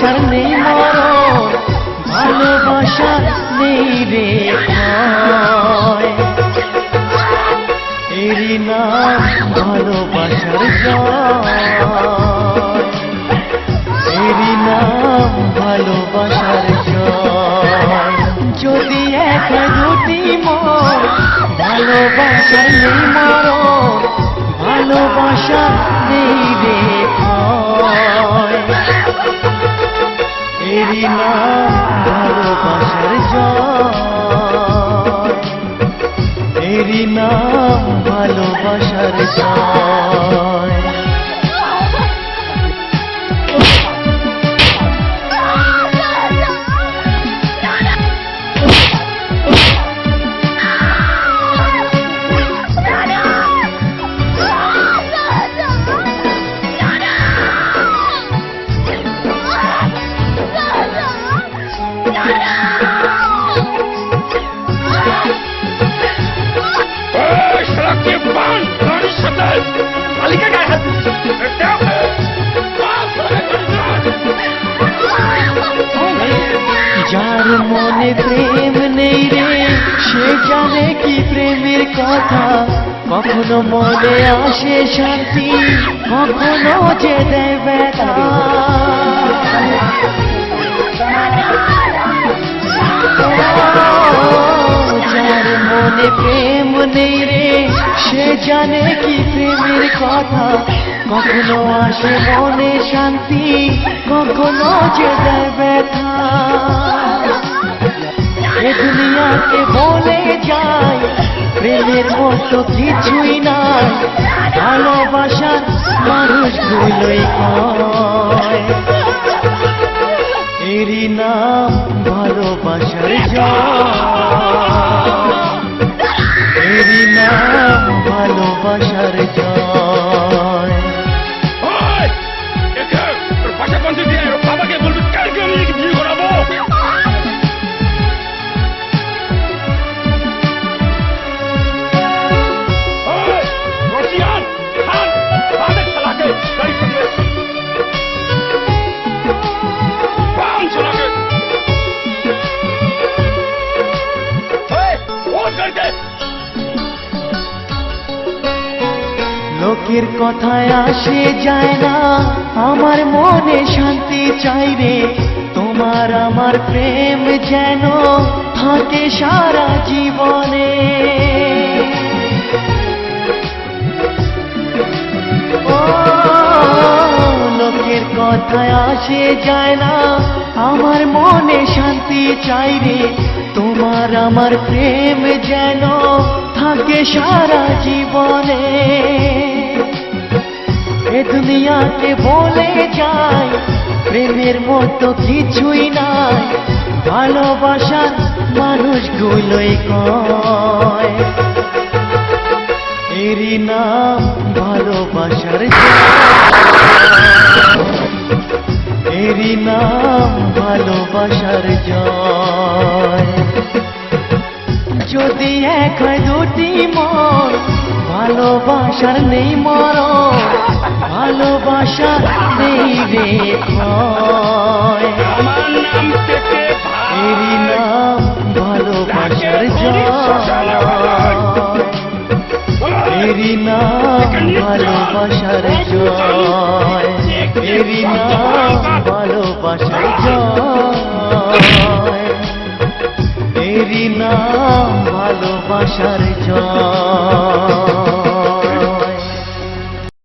ভালোবাসার নেই মরণ, ভালোবাসা নেই রে ক্ষয়। এরই নাম ভালোবাসার জয়, এরই নাম ভালোবাসার জয়। যদি এক দুটি মন, ভালোবাসার নেই মরণ, ভালোবাসা নেই রে ক্ষয়। এরই নাম ভালোবাসার জয়, এরই নাম ভালোবাসার জয়। যার মনে প্রেম নেই রে, সে জানে কি প্রেমের কথা। কখনো মনে আসে শান্তি, কখনো যে দেয় ব্যথা। যার মনে প্রেম নেই রে, সে জানে কি প্রেমের কথা। কখনো আসে মনে শান্তি, কখনো যে দেয় ব্যথা। এ দুনিয়াকে বলে যায় প্রেমের মতো কিছুই নাই, ভালোবাসার মানুষগুলোই কয়। এরই নাম ভালোবাসার জয়, এরই নাম ভালোবাসার জয়। লোকের কথায় আসে যায় না, আমার মনে শান্তি চাই রে। তোমার আমার প্রেম যেন থাকে সারা জীবনে। ও লোকের কথায় আসে যায় না, আমার মনে শান্তি চাই রে। তোমার আমার প্রেম যেন থাকে সারা জীবনে। এ দুনিয়াকে বলে যায় প্রেমের মতো কিছুই নাই, ভালোবাসার মানুষগুলোই কয়। এরই নাম ভালোবাসার জয়, এরই নাম ভালোবাসার জয়। যদি এক হয় দুটি মন, ভালোবাসার নেই মরণ, ভালোবাসা নেই রে ক্ষয়। এরই নাম ভালোবাসার জয়, এরই নাম ভালোবাসার জয়, এরই নাম ভালোবাসার জয়, এরই নাম ভালোবাসার জয়।